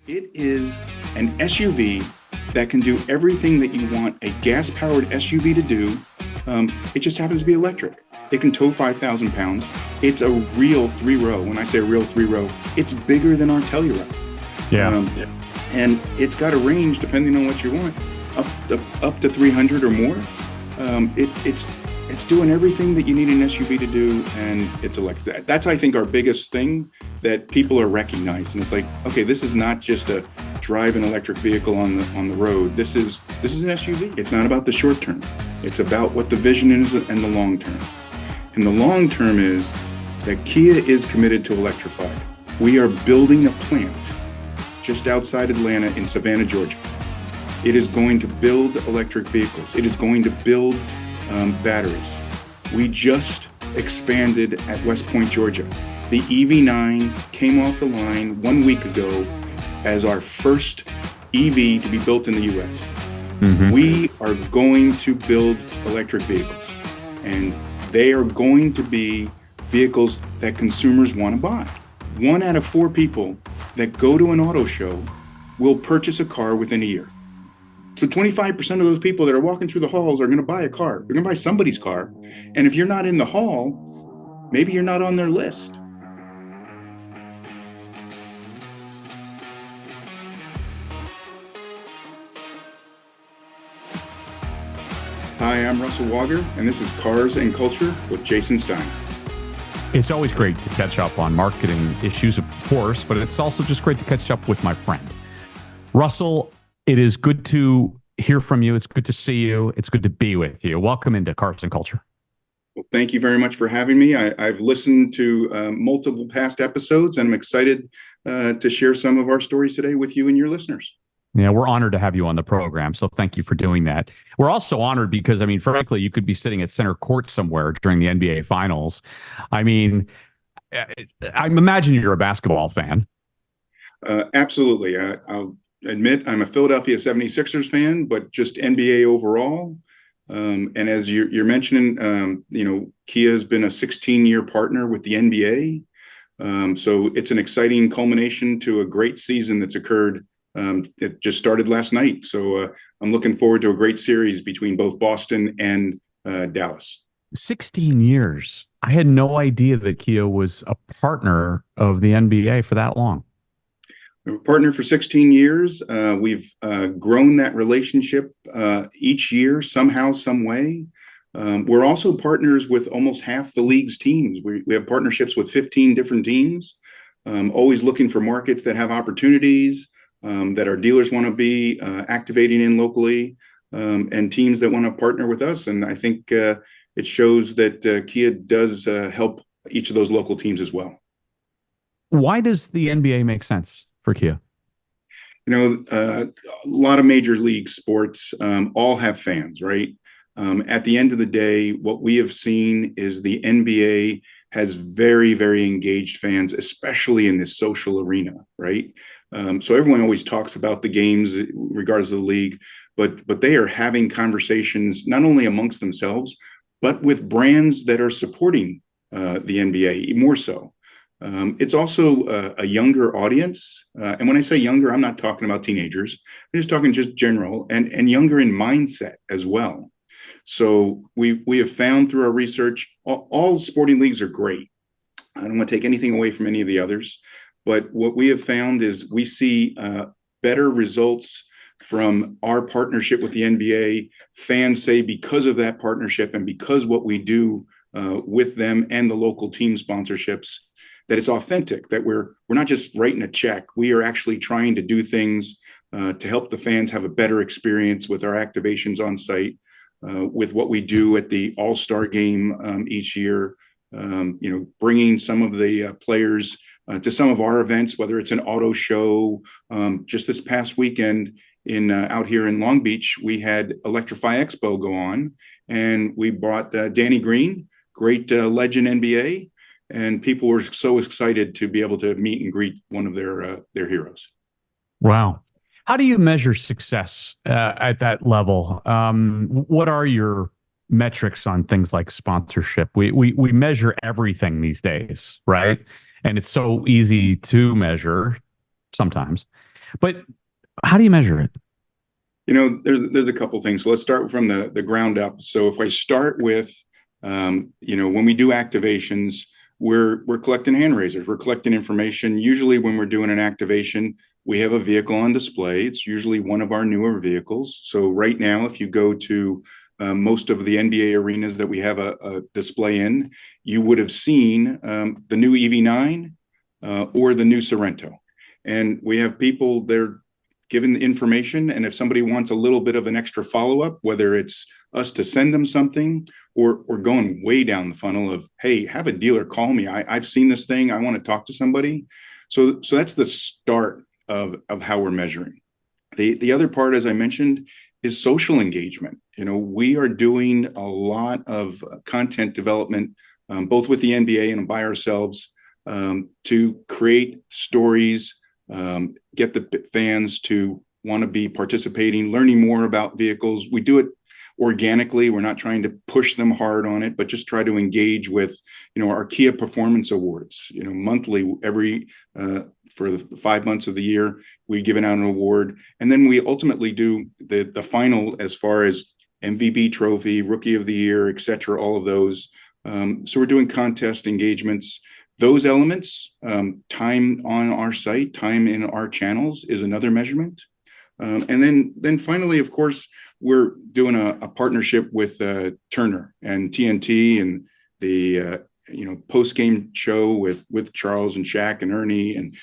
It is an SUV that can do everything that you want a gas-powered SUV to do. It just happens to be electric. It can tow 5,000 pounds. It's a real three-row. When I say a real three-row, it's bigger than our Telluride. Yeah. And it's got a range, depending on what you want, up to 300 or more. It's doing everything that you need an SUV to do, and it's electric. That's, I think, our biggest thing that people are recognizing. It's like, okay, this is not just a drive an electric vehicle on the road. This is an SUV. It's not about the short term. It's about what the vision is and the long term. And the long term is that Kia is committed to electrify. We are building a plant just outside Atlanta in Savannah, Georgia. It is going to build electric vehicles. It is going to build batteries. We just expanded at West Point, Georgia. The EV9 came off the line 1 week ago as our first EV to be built in the US. Mm-hmm. We are going to build electric vehicles, and they are going to be vehicles that consumers want to buy. 1 out of 4 people that go to an auto show will purchase a car within a year. So 25% of those people that are walking through the halls are going to buy a car. They're going to buy somebody's car. And if you're not in the hall, maybe you're not on their list. Hi, I'm Russell Wager, and this is Cars and Culture with Jason Stein. It's always great to catch up on marketing issues, of course, but it's also just great to catch up with my friend. Russell, it is good to hear from you. It's good to see you. It's good to be with you. Welcome into Cars and Culture. Well, thank you very much for having me. I've listened to multiple past episodes, and I'm excited to share some of our stories today with you and your listeners. Yeah, we're honored to have you on the program, so thank you for doing that. We're also honored because, frankly, you could be sitting at center court somewhere during the NBA Finals. I imagine you're a basketball fan. Absolutely. I'll admit I'm a Philadelphia 76ers fan, but just NBA overall. And as you're mentioning, Kia has been a 16-year partner with the NBA. So it's an exciting culmination to a great season that's occurred. It just started last night. So I'm looking forward to a great series between both Boston and Dallas. 16 years. I had no idea that Kia was a partner of the NBA for that long. We were a partner for 16 years. We've grown that relationship each year, somehow, some way. We're also partners with almost half the league's teams. We have partnerships with 15 different teams, always looking for markets that have opportunities, that our dealers want to be activating in locally, and teams that want to partner with us. And I think it shows that Kia does help each of those local teams as well. Why does the NBA make sense for Kia? A lot of major league sports all have fans, right? At the end of the day, what we have seen is the NBA has very, very engaged fans, especially in this social arena, right? So everyone always talks about the games, regardless of the league, but they are having conversations not only amongst themselves, but with brands that are supporting the NBA more so. It's also a younger audience. And when I say younger, I'm not talking about teenagers. I'm just talking just general and younger in mindset as well. So we have found through our research, all sporting leagues are great. I don't want to take anything away from any of the others. But what we have found is we see better results from our partnership with the NBA. Fans say because of that partnership and because what we do with them and the local team sponsorships, that it's authentic, that we're not just writing a check. We are actually trying to do things to help the fans have a better experience with our activations on site, with what we do at the All-Star game each year, bringing some of the players to some of our events, whether it's an auto show. Just this past weekend out here in Long Beach, we had Electrify Expo go on, and we brought Danny Green, great legend NBA, and people were so excited to be able to meet and greet one of their heroes. Wow. How do you measure success at that level? What are your metrics on things like sponsorship? We measure everything these days, right? And it's so easy to measure sometimes. But how do you measure it? There's a couple things. So let's start from the ground up. So if I start with, when we do activations, we're collecting hand raisers, we're collecting information. Usually when we're doing an activation, we have a vehicle on display. It's usually one of our newer vehicles. So right now, if you go to most of the NBA arenas that we have a display in, you would have seen the new EV9 or the new Sorento. And we have people, they're given the information. And if somebody wants a little bit of an extra follow-up, whether it's us to send them something or going way down the funnel of, hey, have a dealer call me. I've seen this thing. I want to talk to somebody. So that's the start of how we're measuring. The other part, as I mentioned, is social engagement. We are doing a lot of content development, both with the NBA and by ourselves, to create stories, get the fans to want to be participating, learning more about vehicles. We do it organically. We're not trying to push them hard on it, but just try to engage with, our Kia Performance Awards. Monthly, every for the 5 months of the year, we give out an award, and then we ultimately do the final as far as MVP trophy, Rookie of the Year, etc. All of those. So we're doing contest engagements. Those elements, time on our site, time in our channels is another measurement. And then finally, of course, we're doing a partnership with Turner and TNT and the post-game show with Charles and Shaq and Ernie, and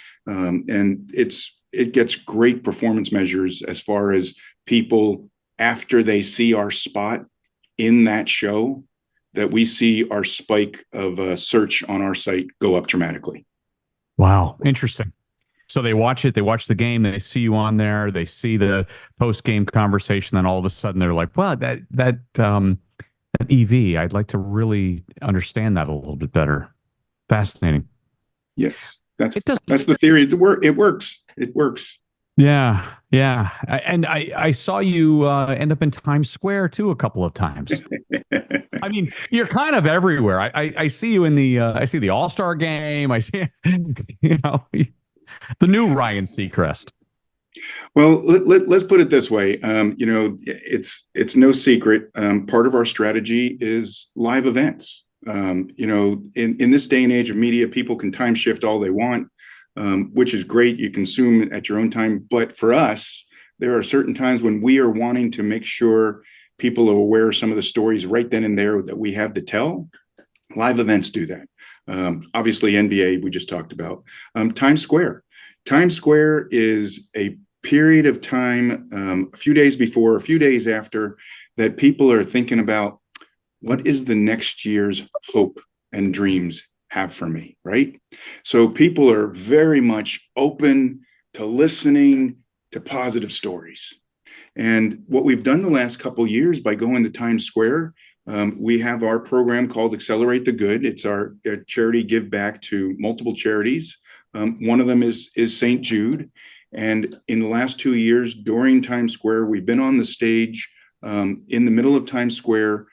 it gets great performance measures as far as people after they see our spot in that show, that we see our spike of search on our site go up dramatically. Wow. Interesting. So they watch it, they watch the game, they see you on there, they see the post-game conversation, then all of a sudden they're like, well, that EV, I'd like to really understand that a little bit better. Fascinating. Yes. That's the theory. It works. Yeah. And I saw you end up in Times Square too a couple of times. I mean, you're kind of everywhere. I see you in I see the All-Star game. I see, the new Ryan Seacrest. Well, let's put it this way. It's no secret. Part of our strategy is live events. In this day and age of media, people can time shift all they want, which is great. You consume at your own time. But for us, there are certain times when we are wanting to make sure people are aware of some of the stories right then and there that we have to tell. Live events do that. Obviously, NBA, we just talked about. Times Square. Times Square is a period of time, a few days before, a few days after, that people are thinking about what is the next year's hope and dreams have for me, right? So people are very much open to listening to positive stories. And what we've done the last couple of years by going to Times Square, we have our program called Accelerate the Good. It's our charity give back to multiple charities. One of them is St. Jude. And in the last 2 years during Times Square, we've been on the stage in the middle of Times Square,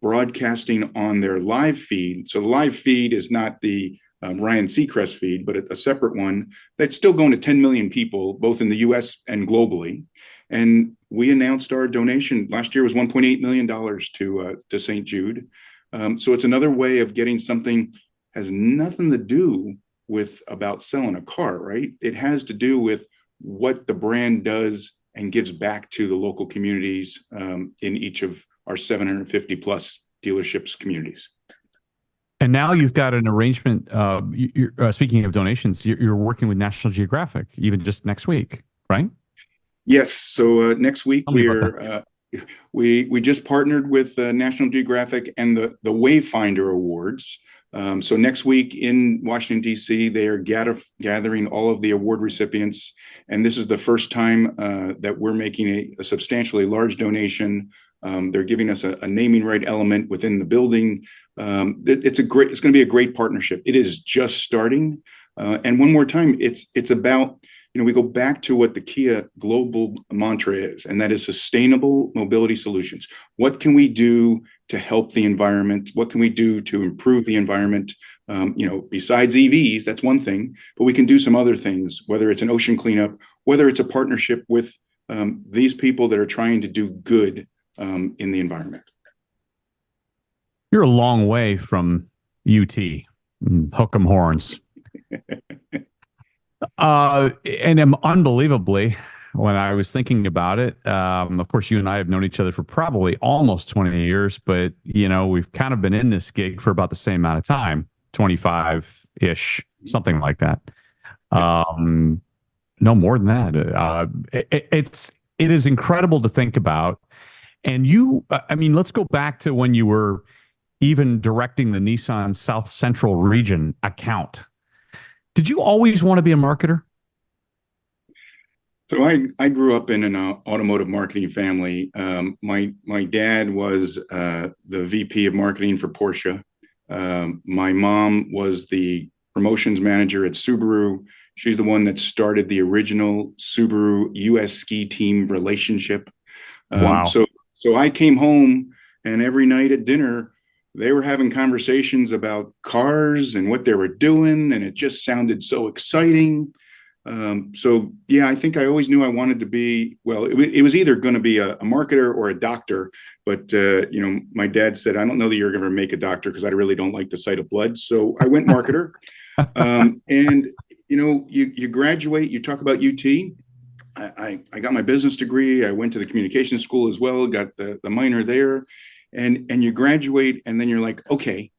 broadcasting on their live feed. So the live feed is not the Ryan Seacrest feed, but a separate one that's still going to 10 million people, both in the US and globally. And we announced our donation last year was $1.8 million to St. Jude. So it's another way of getting something, has nothing to do with about selling a car, right? It has to do with what the brand does and gives back to the local communities in each of our 750 plus dealerships communities. And now you've got an arrangement. Speaking of donations, you're working with National Geographic, even just next week, right? Yes. So next week we just partnered with National Geographic and the Wayfinder Awards. So next week in Washington, D.C., they are gathering all of the award recipients. And this is the first time that we're making a substantially large donation. They're giving us a naming right element within the building. It's going to be a great partnership. It is just starting. And one more time, it's about we go back to what the Kia global mantra is, and that is sustainable mobility solutions. What can we do to help the environment? What can we do to improve the environment? Besides EVs, that's one thing, but we can do some other things, whether it's an ocean cleanup, whether it's a partnership with these people that are trying to do good in the environment. You're a long way from UT, hook 'em horns. And unbelievably, when I was thinking about it, of course, you and I have known each other for probably almost 20 years, but, we've kind of been in this gig for about the same amount of time, 25-ish, something like that. Yes. No more than that. It is incredible to think about. And let's go back to when you were even directing the Nissan South Central region account. Did you always want to be a marketer? So I grew up in an automotive marketing family. My dad was the VP of marketing for Porsche. My mom was the promotions manager at Subaru. She's the one that started the original Subaru US ski team relationship. Wow. So I came home, and every night at dinner, they were having conversations about cars and what they were doing, and it just sounded so exciting. I think I always knew I wanted to be, well, it was either going to be a marketer or a doctor. But, my dad said, I don't know that you're going to make a doctor because I really don't like the sight of blood. So I went marketer. You graduate, you talk about UT. I got my business degree. I went to the communication school as well, got the minor there. And you graduate, and then you're like, okay,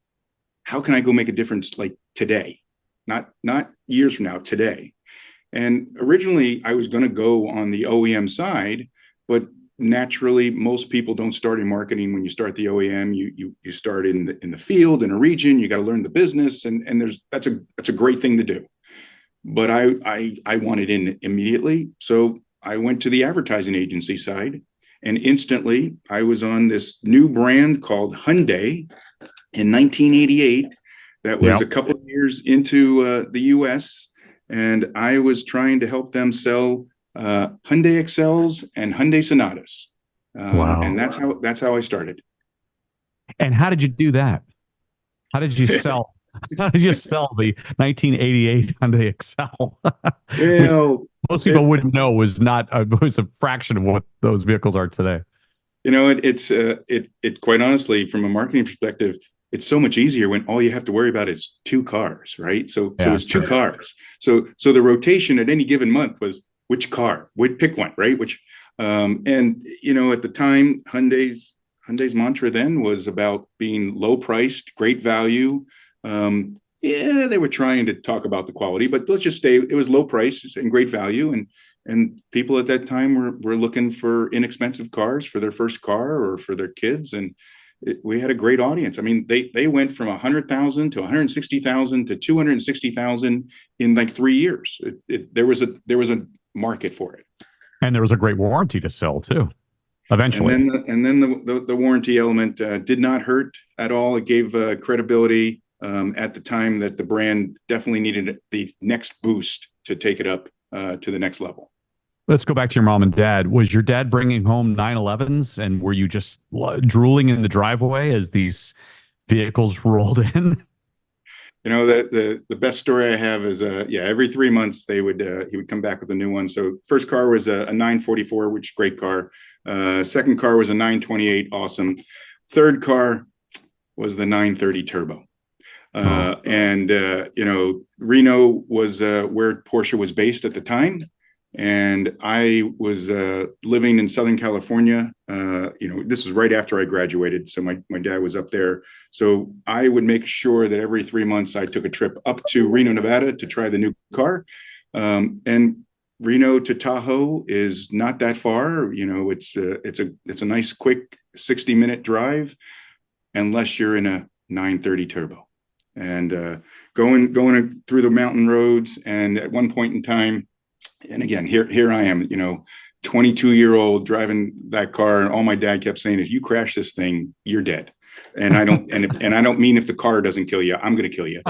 how can I go make a difference like today? Not years from now, today. And originally I was going to go on the OEM side, but naturally most people don't start in marketing when you start the OEM. You start in the field, in a region. You got to learn the business, and that's a great thing to do. But I wanted in immediately, so I went to the advertising agency side. And instantly, I was on this new brand called Hyundai in 1988. That was a couple of years into the U.S., and I was trying to help them sell Hyundai Excels and Hyundai Sonatas. Wow. And that's how I started. And how did you do that? How did you sell? How did you sell the 1988 Hyundai Excel? Well, most people wouldn't know was a fraction of what those vehicles are today. It quite honestly, from a marketing perspective, it's so much easier when all you have to worry about is two cars, right? So it's two cars. So the rotation at any given month was which car, would pick one, right? At the time, Hyundai's mantra then was about being low priced, great value. They were trying to talk about the quality, but let's just say it was low price and great value. And people at that time were looking for inexpensive cars for their first car or for their kids. And we had a great audience. I mean, they went from 100,000 to 160,000 to 260,000 in like 3 years. There was a market for it. And there was a great warranty to sell too. Eventually. And then the warranty element did not hurt at all. It gave credibility at the time that the brand definitely needed the next boost to take it up to the next level. Let's go back to your mom and dad. Was your dad bringing home 911s, and were you just drooling in the driveway as these vehicles rolled in? The best story I have is every 3 months he would come back with a new one. So first car was a 944, which is a great car. Second car was a 928, awesome. Third car was the 930 turbo. Reno was where Porsche was based at the time. And I was living in Southern California. This was right after I graduated. So my dad was up there. So I would make sure that every 3 months I took a trip up to Reno, Nevada to try the new car. And Reno to Tahoe is not that far. It's a nice, quick 60-minute drive, unless you're in a 930 turbo. And going through the mountain roads. And at one point in time, and again, here I am, 22-year-old driving that car, and all my dad kept saying, if you crash this thing, you're dead. And I don't, and I don't mean if the car doesn't kill you, I'm going to kill you.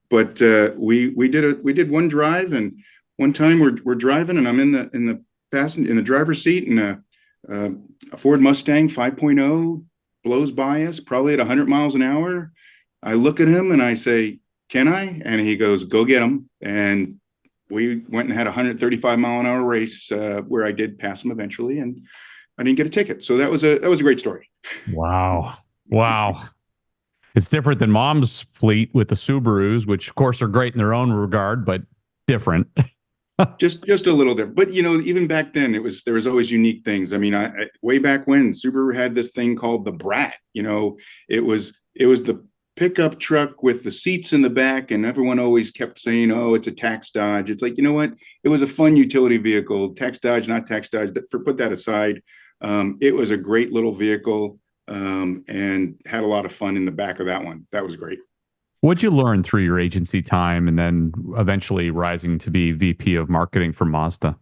But we did one drive, and one time we're driving and I'm in the driver's seat, and a Ford Mustang 5.0 blows by us, probably at 100 miles an hour. I look at him and I say, "Can I?" And he goes, "Go get him." And we went and had a 135-mile-an-hour race where I did pass him eventually, and I didn't get a ticket. So that was a great story. Wow. Wow. It's different than mom's fleet with the Subarus, which of course are great in their own regard, but different. Just a little different, but even back then there was always unique things. I mean, way back when Subaru had this thing called the Brat. It was the pickup truck with the seats in the back, and everyone always kept saying, "Oh, it's a tax Dodge." It's like, you know what? It was a fun utility vehicle. Tax Dodge, not tax Dodge. But put that aside, it was a great little vehicle, and had a lot of fun in the back of that one. That was great. What'd you learn through your agency time and then eventually rising to be VP of marketing for Mazda?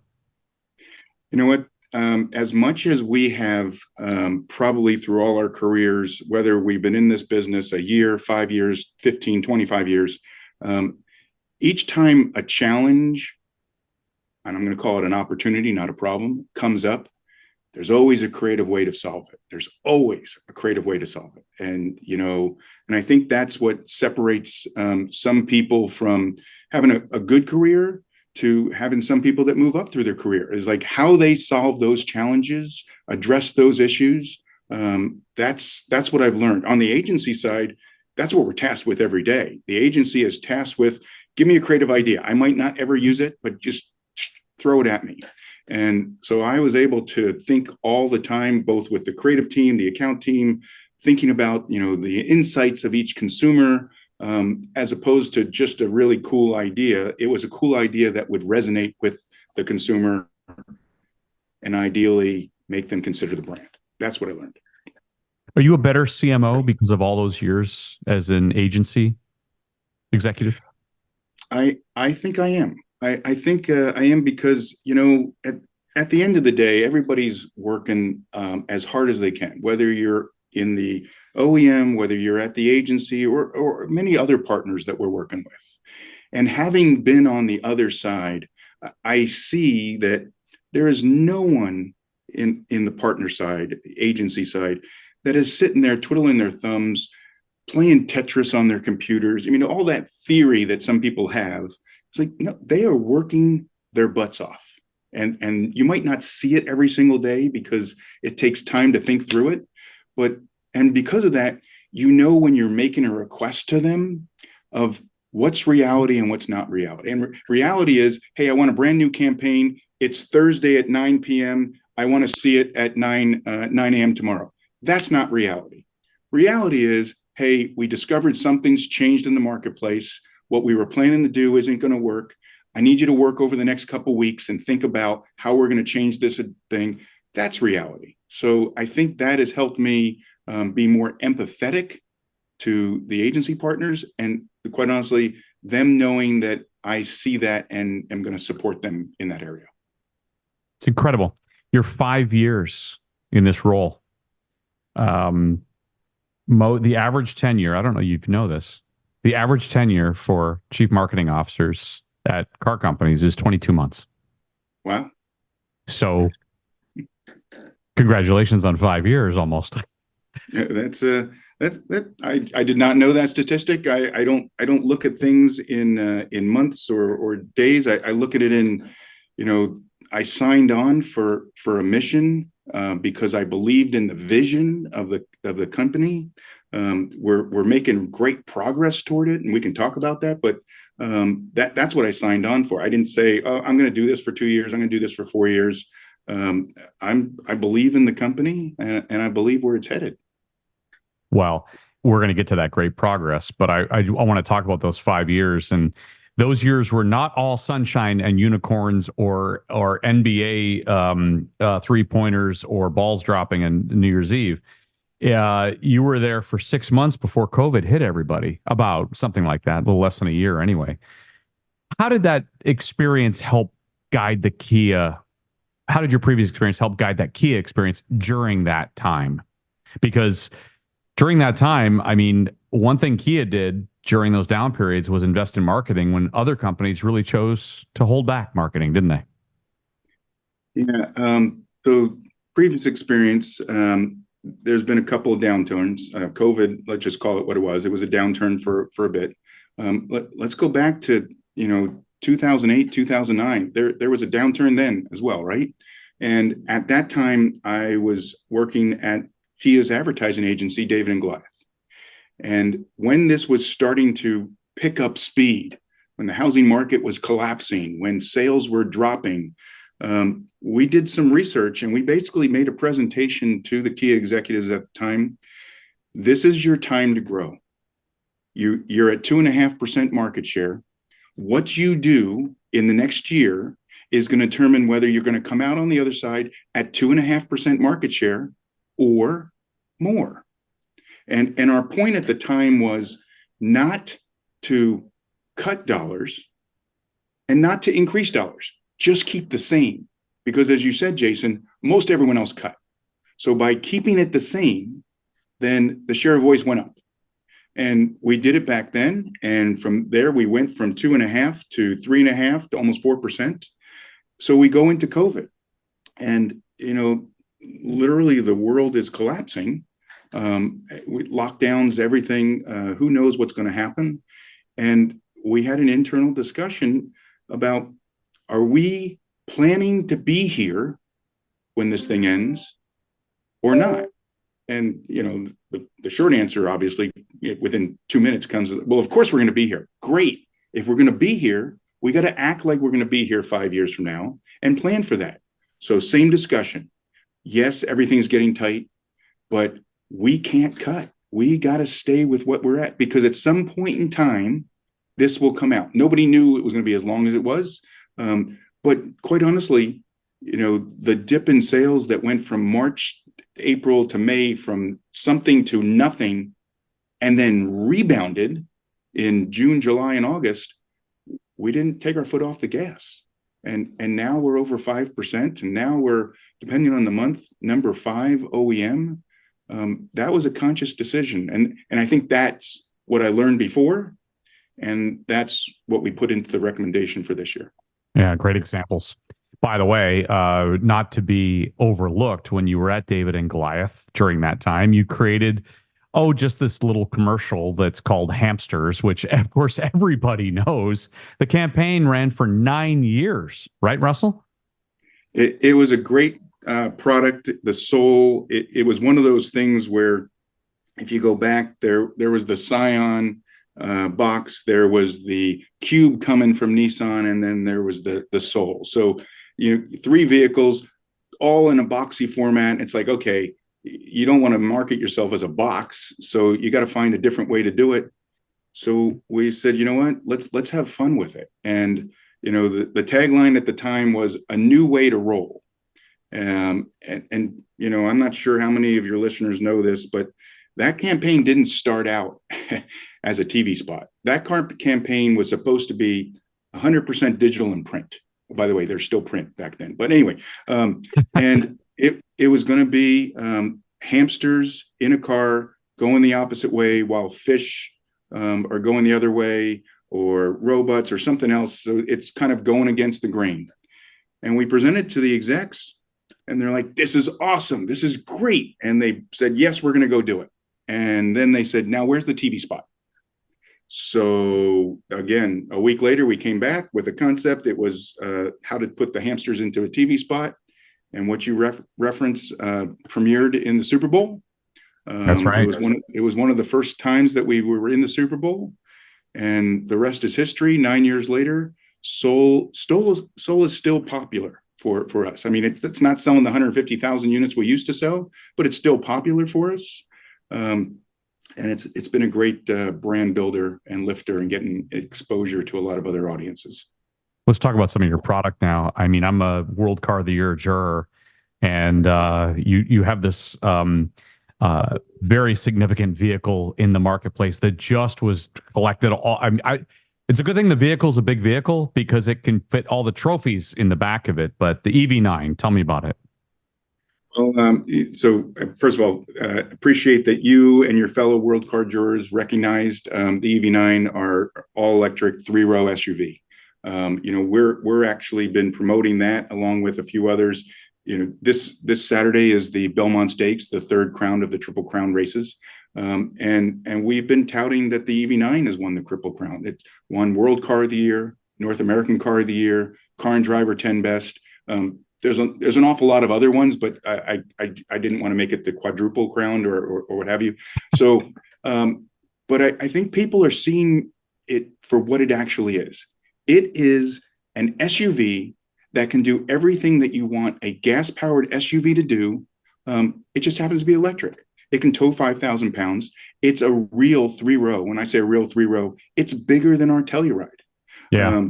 You know what? As much as we have probably through all our careers, whether we've been in this business a year, 5 years, 15, 25 years, each time a challenge, and I'm going to call it an opportunity, not a problem, comes up, there's always a creative way to solve it. There's always a creative way to solve it. And I think that's what separates some people from having a good career to having some people that move up through their career, is like how they solve those challenges, address those issues. That's what I've learned. On the agency side, that's what we're tasked with every day. The agency is tasked with, give me a creative idea. I might not ever use it, but just throw it at me. And so I was able to think all the time, both with the creative team, the account team, thinking about, the insights of each consumer, as opposed to just a really cool idea. It was a cool idea that would resonate with the consumer and ideally make them consider the brand. That's what I learned. Are you a better CMO because of all those years as an agency executive? I think I am. I think I am because, at the end of the day, everybody's working as hard as they can, whether you're in the OEM, whether you're at the agency or many other partners that we're working with. And having been on the other side, I see that there is no one in the partner side, agency side, that is sitting there twiddling their thumbs, playing Tetris on their computers. I mean, all that theory that some people have, it's like, no, they are working their butts off. And you might not see it every single day because it takes time to think through it. And because of that, when you're making a request to them of what's reality and what's not reality. And reality is, hey, I want a brand new campaign. It's Thursday at 9 p.m. I want to see it at 9 a.m. tomorrow. That's not reality. Reality is, hey, we discovered something's changed in the marketplace. What we were planning to do isn't going to work. I need you to work over the next couple of weeks and think about how we're going to change this thing. That's reality. So I think that has helped me be more empathetic to the agency partners, and quite honestly, them knowing that I see that and am going to support them in that area. It's incredible. You're 5 years in this role. The average tenure, I don't know if you know this, the average tenure for chief marketing officers at car companies is 22 months. Wow. So congratulations on 5 years almost. I did not know that statistic. I don't look at things in months or days. I look at it in, I signed on for a mission because I believed in the vision of the company. We're making great progress toward it, and we can talk about that. But that's what I signed on for. I didn't say, "Oh, I'm going to do this for 2 years. I'm going to do this for 4 years." I believe in the company, and I believe where it's headed. Well, we're going to get to that great progress, but I want to talk about those 5 years. And those years were not all sunshine and unicorns or NBA three-pointers or balls dropping on New Year's Eve. You were there for 6 months before COVID hit everybody, about something like that, a little less than a year anyway. How did that experience help guide the Kia? How did your previous experience help guide that Kia experience during that time? Because during that time, I mean, one thing Kia did during those down periods was invest in marketing when other companies really chose to hold back marketing, didn't they? Yeah. So previous experience, there's been a couple of downturns. COVID, let's just call it what it was. It was a downturn for a bit. Let's go back to 2008, 2009. There was a downturn then as well, right? And at that time, I was working at Kia's advertising agency, David and Goliath. And when this was starting to pick up speed, when the housing market was collapsing, when sales were dropping, we did some research and we basically made a presentation to the Kia executives at the time. This is your time to grow. You're at 2.5% market share. What you do in the next year is going to determine whether you're going to come out on the other side at 2.5% market share or more. And our point at the time was not to cut dollars and not to increase dollars, just keep the same. Because as you said, Jason, most everyone else cut. So by keeping it the same, then the share of voice went up. And we did it back then. And from there, we went from 2.5 to 3.5 to almost 4%. So we go into COVID and, literally the world is collapsing. With lockdowns, everything, who knows what's going to happen. And we had an internal discussion about, are we planning to be here when this thing ends or not? And, the short answer, obviously, within 2 minutes comes, well, of course we're going to be here. Great. If we're going to be here, we got to act like we're going to be here 5 years from now and plan for that. So same discussion. Yes, everything's getting tight, but we can't cut. We got to stay with what we're at because at some point in time, this will come out. Nobody knew it was going to be as long as it was. But quite honestly, the dip in sales that went from March, April to May, from something to nothing, and then rebounded in June, July, and August, we didn't take our foot off the gas. And now we're over 5%. And now we're, depending on the month, number 5 OEM. That was a conscious decision. And I think that's what I learned before. And that's what we put into the recommendation for this year. Yeah, great examples. By the way, not to be overlooked, when you were at David and Goliath during that time, you created, just this little commercial that's called Hamsters, which, of course, everybody knows. The campaign ran for 9 years, right, Russell? It was a great product. The soul, it was one of those things where if you go back, there was the Scion box, there was the Cube coming from Nissan, and then there was the Soul. So 3 vehicles all in a boxy format. It's like, okay, you don't want to market yourself as a box, so you got to find a different way to do it. So we said, you know what, let's have fun with it. And the tagline at the time was a new way to roll. And I'm not sure how many of your listeners know this, but that campaign didn't start out as a TV spot. That campaign was supposed to be 100% digital and print. By the way, there's still print back then. But anyway, and it was going to be hamsters in a car going the opposite way while fish are going the other way, or robots or something else. So it's kind of going against the grain. And we presented to the execs and they're like, this is awesome. This is great. And they said, yes, we're going to go do it. And then they said, now where's the TV spot? So again, a week later, we came back with a concept. It was how to put the hamsters into a TV spot. And what you reference premiered in the Super Bowl. That's right. It was one of the first times that we were in the Super Bowl. And the rest is history. 9 years later, Soul is still popular for us. I mean, it's not selling the 150,000 units we used to sell, but it's still popular for us. And it's been a great brand builder and lifter and getting exposure to a lot of other audiences. Let's talk about some of your product now. I mean, I'm a World Car of the Year juror, and you have this very significant vehicle in the marketplace that just was collected. It's a good thing the vehicle's a big vehicle because it can fit all the trophies in the back of it. But the EV9, tell me about it. Well, first of all, appreciate that you and your fellow World Car jurors recognized the EV9, our all-electric three-row SUV. We're actually been promoting that along with a few others. This Saturday is the Belmont Stakes, the third crown of the Triple Crown races, and we've been touting that the EV9 has won the Triple Crown. It won World Car of the Year, North American Car of the Year, Car and Driver 10 Best. There's an awful lot of other ones, but I didn't want to make it the quadruple crown or what have you. So, but I think people are seeing it for what it actually is. It is an SUV that can do everything that you want a gas-powered SUV to do. It just happens to be electric. It can tow 5,000 pounds. It's a real three-row. When I say a real three-row, it's bigger than our Telluride. Yeah.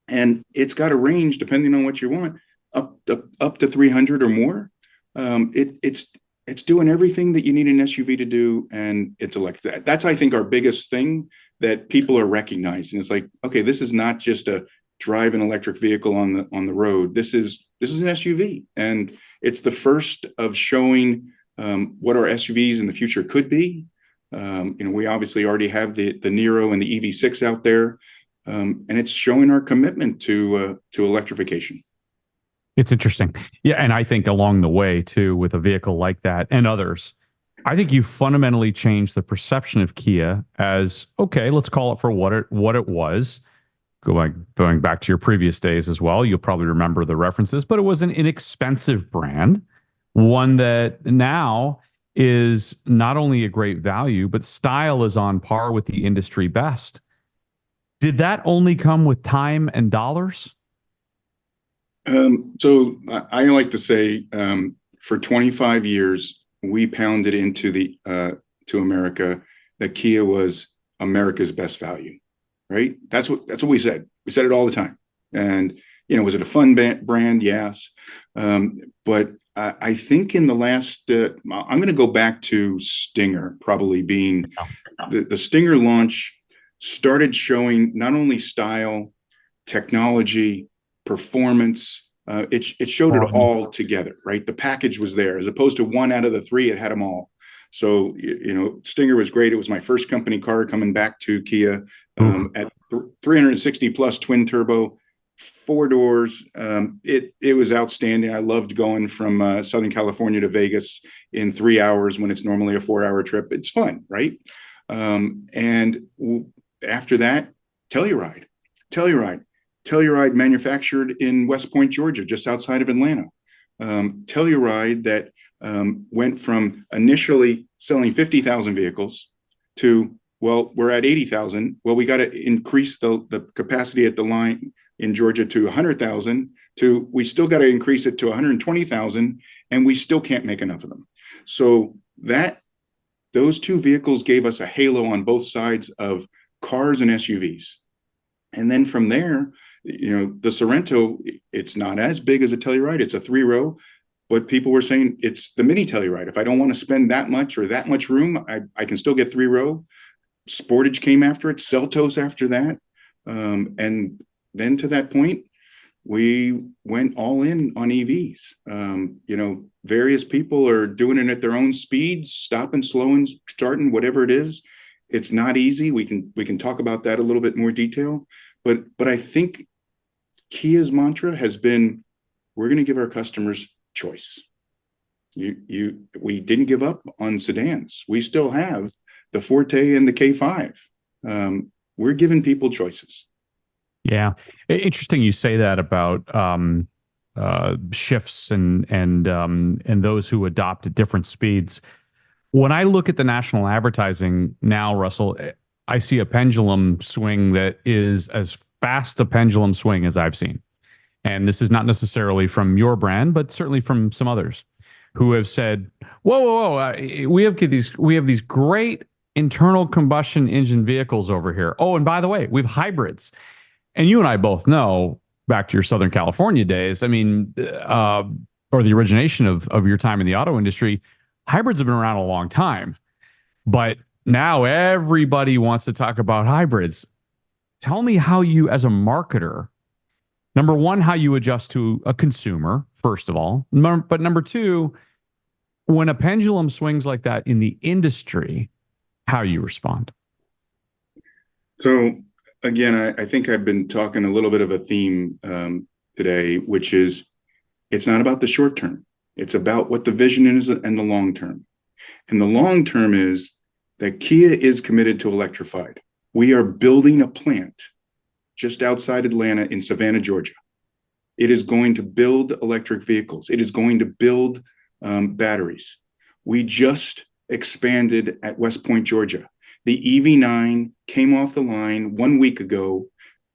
And it's got a range, depending on what you want, up to 300 or more. It's doing everything that you need an SUV to do, and it's electric. That's, I think, our biggest thing that people are recognizing. It's like, okay, this is not just a drive an electric vehicle on the road. This is an SUV, and it's the first of showing what our SUVs in the future could be. We obviously already have the Nero and the EV6 out there, and it's showing our commitment to electrification. It's interesting. Yeah. And I think along the way, too, with a vehicle like that and others, I think you fundamentally changed the perception of Kia as, okay, let's call it for what it was. Going back to your previous days as well, you'll probably remember the references, but it was an inexpensive brand, one that now is not only a great value, but style is on par with the industry best. Did that only come with time and dollars? So I like to say, for 25 years, we pounded into to America that Kia was America's best value, right? That's what we said. We said it all the time. And, was it a fun brand? Yes. But I think in the last, I'm going to go back to Stinger, probably being the Stinger launch started showing not only style, technology, performance. It showed it all together, right? The package was there, as opposed to one out of the three. It had them all. So Stinger was great. It was my first company car coming back to Kia at 360 plus twin turbo, 4 doors. It was outstanding. I loved going from Southern California to Vegas in 3 hours when it's normally a 4-hour trip. It's fun, right? And after that, Telluride. Telluride manufactured in West Point, Georgia, just outside of Atlanta. Telluride that went from initially selling 50,000 vehicles to, well, we're at 80,000. Well, we got to increase the capacity at the line in Georgia to 100,000 to, we still got to increase it to 120,000, and we still can't make enough of them. So those two vehicles gave us a halo on both sides of cars and SUVs. And then from there, the Sorento, it's not as big as a Telluride. It's a 3-row, but people were saying it's the mini Telluride. If I don't want to spend that much or that much room, I can still get 3-row. Sportage came after it, Seltos after that. And then to that point, we went all in on EVs. Various people are doing it at their own speeds, stopping, slowing, starting, whatever it is. It's not easy. We can talk about that a little bit more detail, but I think Kia's mantra has been, we're going to give our customers choice. We didn't give up on sedans. We still have the Forte and the K5. We're giving people choices. Yeah, interesting. You say that about shifts and those who adopt at different speeds. When I look at the national advertising now, Russell, I see a pendulum swing that is as fast a pendulum swing as I've seen. And this is not necessarily from your brand, but certainly from some others who have said, whoa, we have these great internal combustion engine vehicles over here. Oh, and by the way, we have hybrids. And you and I both know, back to your Southern California days, or the origination of your time in the auto industry, hybrids have been around a long time. But now everybody wants to talk about hybrids. Tell me how you, as a marketer, number one, how you adjust to a consumer, first of all. But number two, When a pendulum swings like that in the industry, how you respond? So again, I think I've been talking a little bit of a theme today, which is it's not about the short term. It's about what the vision is and the long term. And the long term is that Kia is committed to electrified. We are building a plant just outside Atlanta in Savannah, Georgia. It is going to build electric vehicles. It is going to build batteries. We just expanded at West Point, Georgia. The EV9 came off the line 1 week ago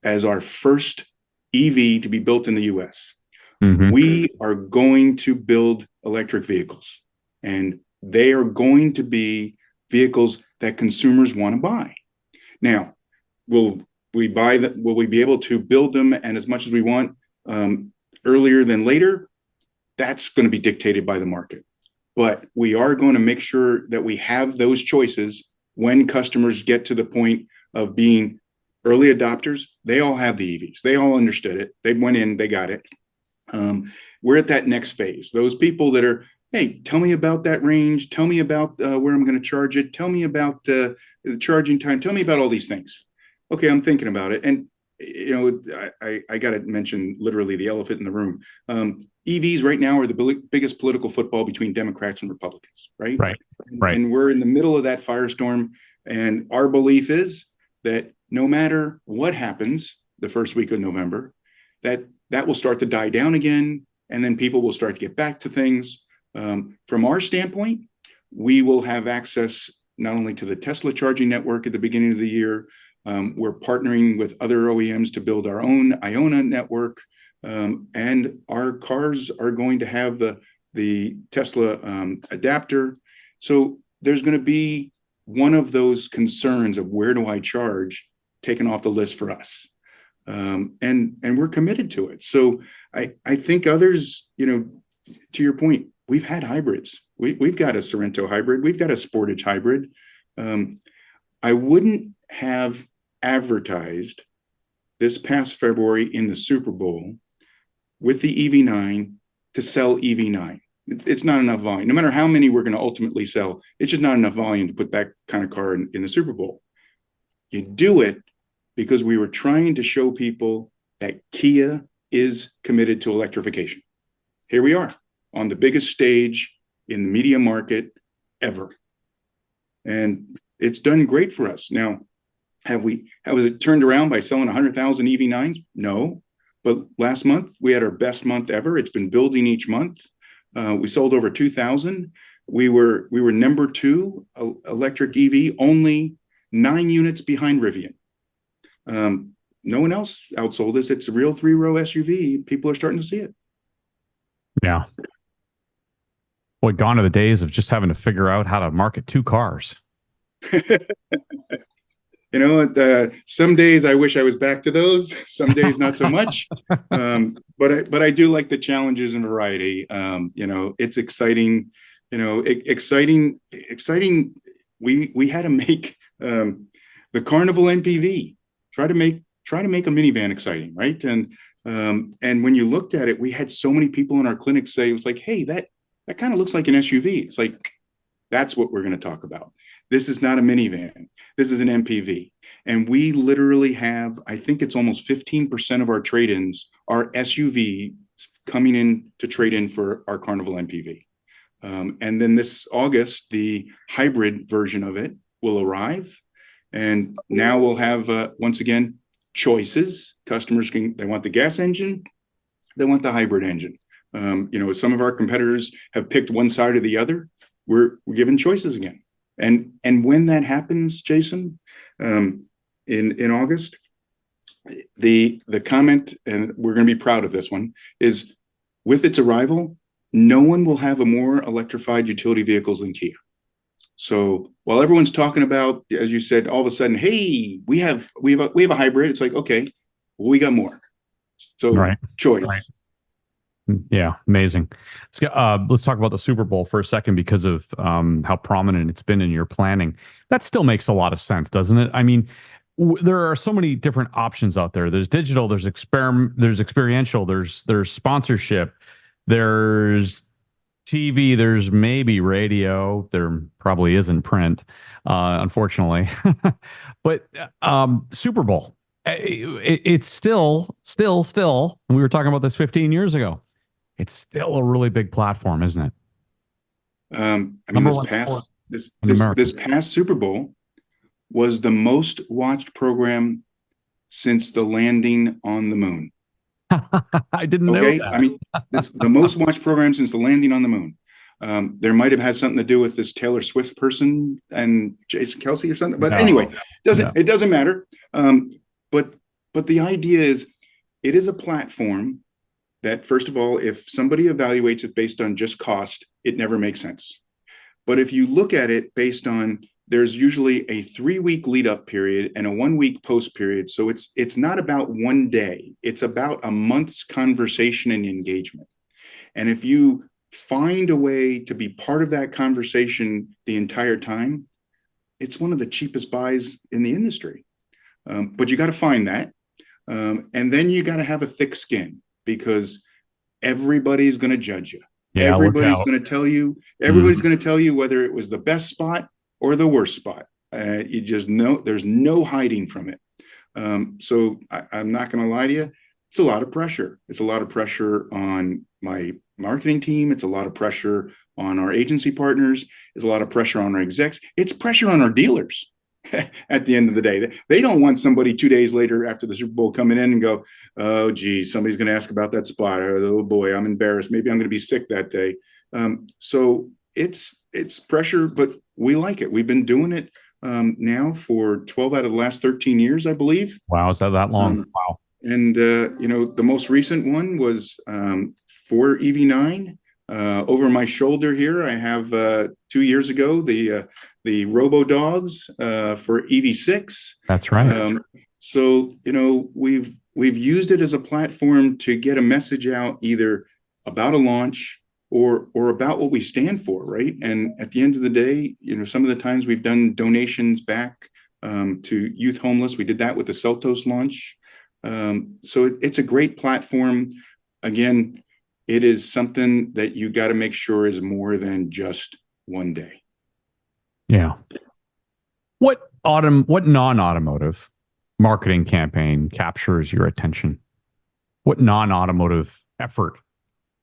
as our first EV to be built in the US. Mm-hmm. We are going to build electric vehicles, and they are going to be vehicles that consumers want to buy. Now, will will we be able to build them and as much as we want earlier than later? That's going to be dictated by the market. But we are going to make sure that we have those choices when customers get to the point of being early adopters. They all have the EVs. They all understood it. They went in, they got it. We're at that next phase. Those people that are, hey, tell me about that range. Tell me about where I'm going to charge it. Tell me about the charging time. Tell me about all these things. Okay, I'm thinking about it. And, I got to mention literally the elephant in the room. EVs right now are the biggest political football between Democrats and Republicans, right? Right. Right. And we're in the middle of that firestorm. And our belief is that no matter what happens the first week of November, that will start to die down again. And then people will start to get back to things. From our standpoint, we will have access not only to the Tesla charging network at the beginning of the year. We're partnering with other OEMs to build our own Iona network. And our cars are going to have the Tesla adapter. So there's going to be one of those concerns of where do I charge taken off the list for us. And we're committed to it. So I think others, to your point, we've had hybrids. We've got a Sorento hybrid. We've got a Sportage hybrid. I wouldn't have advertised this past February in the Super Bowl with the EV9 to sell EV9. It's not enough volume. No matter how many we're going to ultimately sell, it's just not enough volume to put that kind of car in the Super Bowl. You do it because we were trying to show people that Kia is committed to electrification. Here we are on the biggest stage in the media market ever. And it's done great for us. Now, was it turned around by selling 100,000 EV9s? No. But last month, we had our best month ever. It's been building each month. We sold over 2,000. We were number 2 electric EV, only 9 units behind Rivian. No one else outsold us. It's a real 3-row SUV. People are starting to see it. Yeah. Boy, gone are the days of just having to figure out how to market 2 cars. Some days I wish I was back to those. Some days not so much. But I do like the challenges and variety. It's exciting. Exciting. We had to make the Carnival MPV. Try to make a minivan exciting, right? And when you looked at it, we had so many people in our clinic say it was like, hey, that kind of looks like an SUV. It's like, that's what we're going to talk about. This is not a minivan. This is an MPV. And we literally have, I think it's almost 15% of our trade-ins are SUV coming in to trade in for our Carnival MPV. And then this August, the hybrid version of it will arrive. And now we'll have, once again, choices. Customers they want the gas engine, they want the hybrid engine. Some of our competitors have picked one side or the other. We're given choices again. And when that happens, Jason, in August, the comment, and we're going to be proud of this one, is with its arrival, no one will have a more electrified utility vehicles than Kia. So while everyone's talking about, as you said, all of a sudden, hey, we have a hybrid. It's like, okay, well, we got more. So right. Choice. Right. Yeah, amazing. Let's talk about the Super Bowl for a second because of how prominent it's been in your planning. That still makes a lot of sense, doesn't it? I mean, there are so many different options out there. There's digital, there's experiential, there's sponsorship, there's TV, there's maybe radio. There probably isn't print, unfortunately. But Super Bowl, it's still. We were talking about this 15 years ago. It's still a really big platform, isn't it? I mean, Number one sport in this America. past Super Bowl was the most watched program since the landing on the moon. I didn't know Okay, I that. mean, this the most watched program since the landing on the moon. There might have had something to do with this Taylor Swift person and Jason Kelsey or something, but anyway, No, no. it doesn't matter. But the idea is, it is a platform that, first of all, if somebody evaluates it based on just cost, it never makes sense. But if you look at it based on, there's usually a 3-week lead up period and a 1-week post period. So it's not about one day, it's about a month's conversation and engagement. And if you find a way to be part of that conversation the entire time, it's one of the cheapest buys in the industry. But you got to find that. And then you got to have a thick skin, because everybody's going to judge you. Yeah, look out. Everybody's going to tell you whether it was the best spot or the worst spot. You just know there's no hiding from it. So I'm not going to lie to you. It's a lot of pressure. It's a lot of pressure on my marketing team. It's a lot of pressure on our agency partners. It's a lot of pressure on our execs. It's pressure on our dealers. At the end of the day, they don't want somebody 2 days later after the Super Bowl coming in and go, "Oh, geez, somebody's going to ask about that spot. Oh boy, I'm embarrassed. Maybe I'm going to be sick that day." So it's pressure, but we like it. We've been doing it now for 12 out of the last 13 years, I believe. Wow, is that long? Wow. And the most recent one was for EV9. Over my shoulder here, I have 2 years ago the Robo Dogs for EV6. That's right. So we've used it as a platform to get a message out, either about a launch or about what we stand for, right? And at the end of the day, some of the times we've done donations back to youth homeless. We did that with the Celtos launch. So it's a great platform. Again, it is something that you got to make sure is more than just one day. Yeah. What non-automotive marketing campaign captures your attention? What non-automotive effort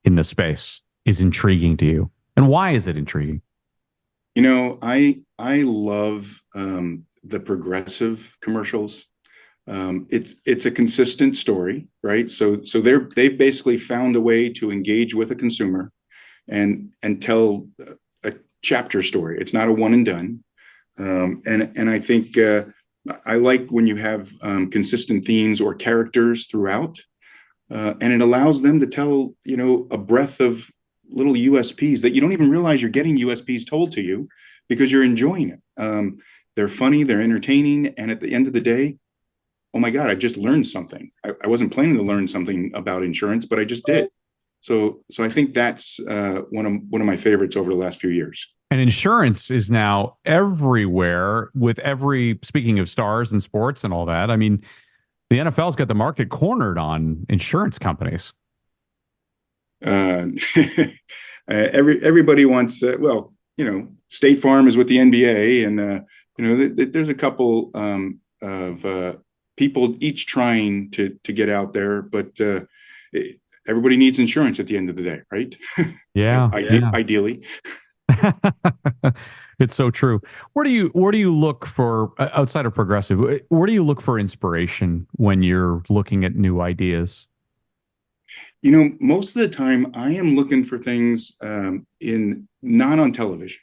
in the space is intriguing to you, and why is it intriguing? I love the progressive commercials. It's a consistent story, right? So they've basically found a way to engage with a consumer and tell a chapter story. It's not a one and done. And I think I like when you have consistent themes or characters throughout, and it allows them to tell a breadth of little USPs that you don't even realize you're getting USPs told to you, because you're enjoying it. They're funny, they're entertaining, and at the end of the day, oh my God, I just learned something. I wasn't planning to learn something about insurance, but I just did. So I think that's one of my favorites over the last few years. And insurance is now everywhere speaking of stars and sports and all that. I mean, the NFL's got the market cornered on insurance companies. Everybody wants, State Farm is with the NBA, and there's a couple of people each trying to get out there, but everybody needs insurance at the end of the day, right? Yeah. Ideally. It's so true. Where do you look for, outside of progressive, where do you look for inspiration when you're looking at new ideas? Most of the time I am looking for things not on television.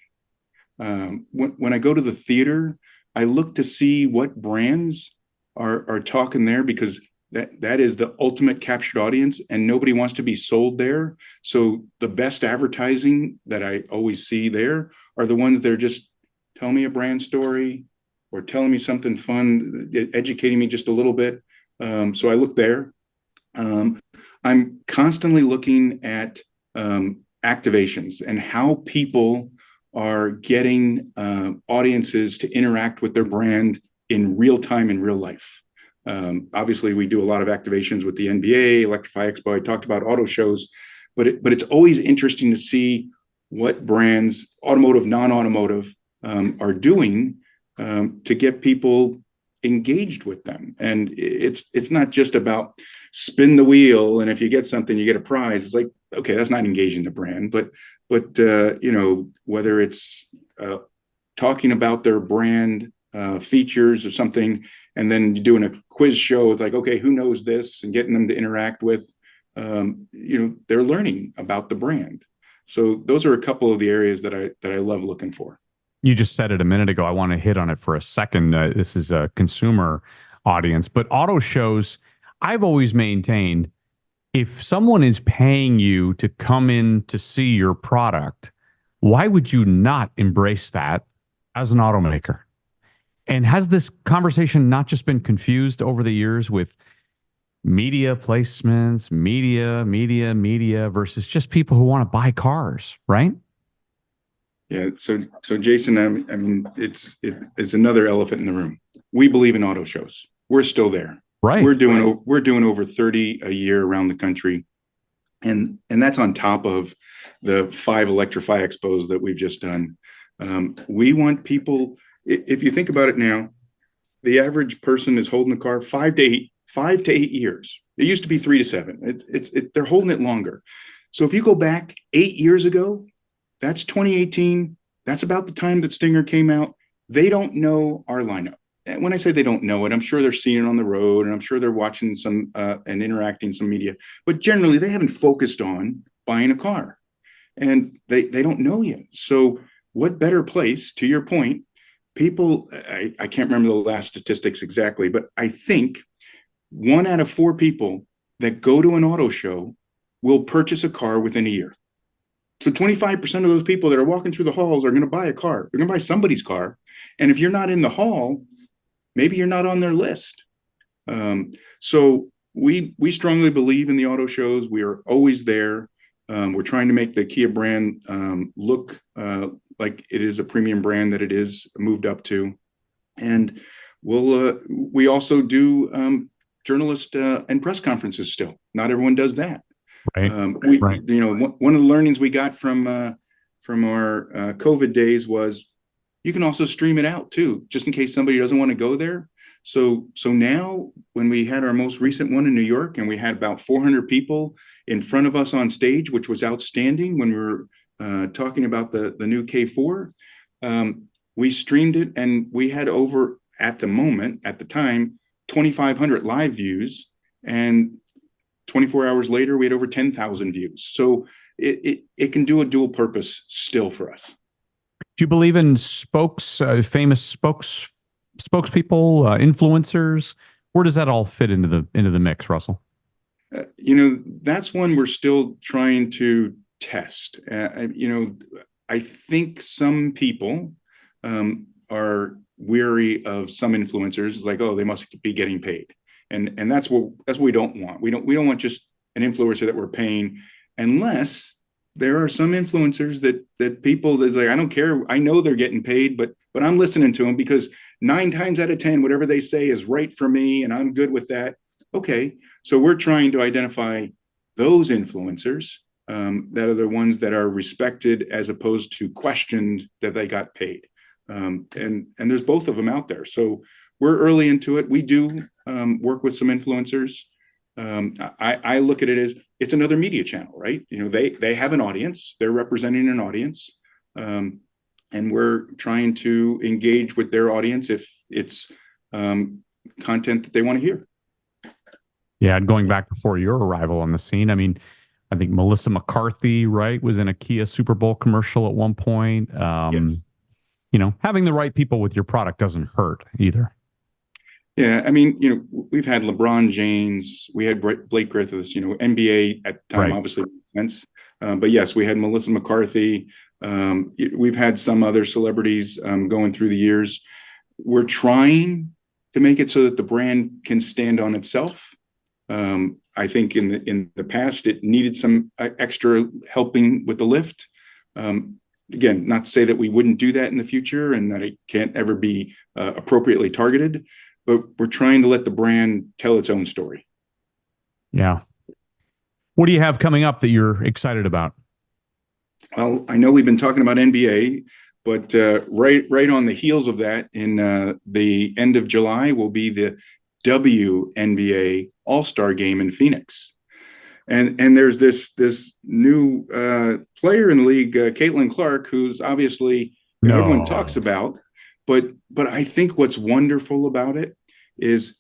When I go to the theater, I look to see what brands are talking there, because that is the ultimate captured audience, and nobody wants to be sold there. So the best advertising that I always see there are the ones that are just tell me a brand story or telling me something fun, educating me just a little bit. So I look there. I'm constantly looking at activations and how people are getting audiences to interact with their brand in real time, in real life. Obviously, we do a lot of activations with the NBA, Electrify Expo. I talked about auto shows, but it's always interesting to see what brands, automotive, non-automotive, are doing to get people engaged with them. And it's not just about spin the wheel and if you get something you get a prize. It's like, okay, that's not engaging the brand, but whether it's talking about their brand features or something, and then doing a quiz show with like, okay, who knows this, and getting them to interact with, they're learning about the brand. So those are a couple of the areas that I love looking for. You just said it a minute ago. I want to hit on it for a second. This is a consumer audience, but auto shows, I've always maintained if someone is paying you to come in to see your product, why would you not embrace that as an automaker? And has this conversation not just been confused over the years with media placements, media versus just people who want to buy cars, right? Yeah. So Jason, I mean, it's another elephant in the room. We believe in auto shows. We're still there. Right. We're doing over 30 a year around the country. And that's on top of the 5 Electrify expos that we've just done. We want people, if you think about it now, the average person is holding the car 5 to 8 years. It used to be 3 to 7. They're holding it longer. So if you go back 8 years ago, that's 2018. That's about the time that Stinger came out. They don't know our lineup. And when I say they don't know it, I'm sure they're seeing it on the road, and I'm sure they're watching some and interacting some media. But generally, they haven't focused on buying a car, and they don't know yet. So what better place, to your point, people, I can't remember the last statistics exactly, but I think 1 out of 4 people that go to an auto show will purchase a car within a year. So 25% of those people that are walking through the halls are going to buy a car. They're going to buy somebody's car. And if you're not in the hall, maybe you're not on their list. So we strongly believe in the auto shows. We are always there. We're trying to make the Kia brand look like it is a premium brand that it is moved up to. And we also do journalist and press conferences still. Not everyone does that. Right. Right. One of the learnings we got from our COVID days was you can also stream it out too, just in case somebody doesn't want to go there. So now when we had our most recent one in New York and we had about 400 people in front of us on stage, which was outstanding when we were talking about the new K4, we streamed it and we had over, at the time, 2,500 live views, and 24 hours later, we had over 10,000 views. So it can do a dual purpose still for us. Do you believe in famous spokespeople, influencers? Where does that all fit into the mix, Russell? That's one we're still trying to test. I think some people are weary of some influencers, like, oh, they must be getting paid. And that's what we don't want. We don't want just an influencer that we're paying, unless there are some influencers that people that's like, I don't care. I know they're getting paid, but I'm listening to them because 9 times out of 10, whatever they say is right for me, and I'm good with that. Okay, so we're trying to identify those influencers that are the ones that are respected as opposed to questioned that they got paid. And there's both of them out there. So we're early into it. We do work with some influencers. I look at it as it's another media channel, right? They have an audience. They're representing an audience. And we're trying to engage with their audience if it's content that they want to hear. Yeah, going back before your arrival on the scene, I mean, I think Melissa McCarthy, right, was in a Kia Super Bowl commercial at one point. Yes. Having the right people with your product doesn't hurt either. Yeah, I mean, we've had LeBron James, we had Blake Griffiths, NBA at the time, right. Obviously makes sense. But yes, we had Melissa McCarthy. We've had some other celebrities going through the years. We're trying to make it so that the brand can stand on itself. I think in the past, it needed some extra helping with the lift. Again, not to say that we wouldn't do that in the future and that it can't ever be appropriately targeted, but we're trying to let the brand tell its own story. Yeah. What do you have coming up that you're excited about? Well, I know we've been talking about NBA, but right on the heels of that, in the end of July, will be the WNBA All-Star Game in Phoenix. And there's this new player in the league, Caitlin Clark, who's obviously, everyone talks No. about, but I think what's wonderful about it is,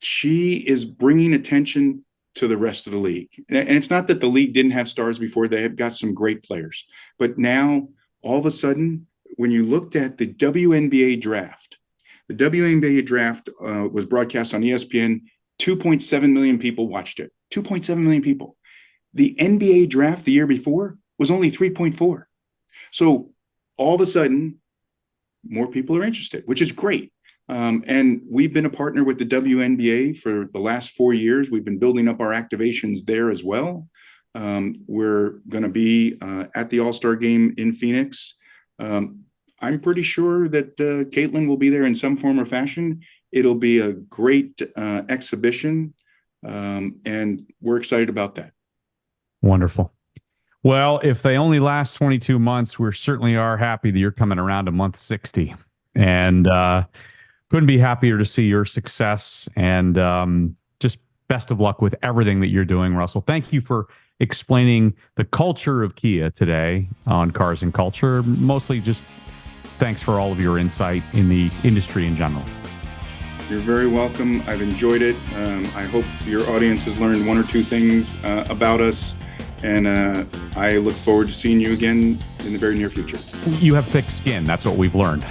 she is bringing attention to the rest of the league. And it's not that the league didn't have stars before; they have got some great players, but now all of a sudden, when you looked at the WNBA draft, the WNBA draft was broadcast on ESPN. 2.7 million people watched it. 2.7 million people. The NBA draft the year before was only 3.4. So all of a sudden, more people are interested, which is great. And we've been a partner with the WNBA for the last 4 years. We've been building up our activations there as well. We're going to be at the All-Star Game in Phoenix. I'm pretty sure that Caitlin will be there in some form or fashion. It'll be a great exhibition, and we're excited about that. Wonderful. Well, if they only last 22 months, we certainly are happy that you're coming around to month 60. And couldn't be happier to see your success. And just best of luck with everything that you're doing, Russell. Thank you for explaining the culture of Kia today on Cars and Culture. Mostly just thanks for all of your insight in the industry in general. You're very welcome. I've enjoyed it. I hope your audience has learned one or two things about us. And I look forward to seeing you again in the very near future. You have thick skin. That's what we've learned.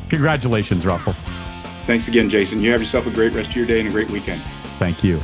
Congratulations, Russell. Thanks again, Jason. You have yourself a great rest of your day and a great weekend. Thank you.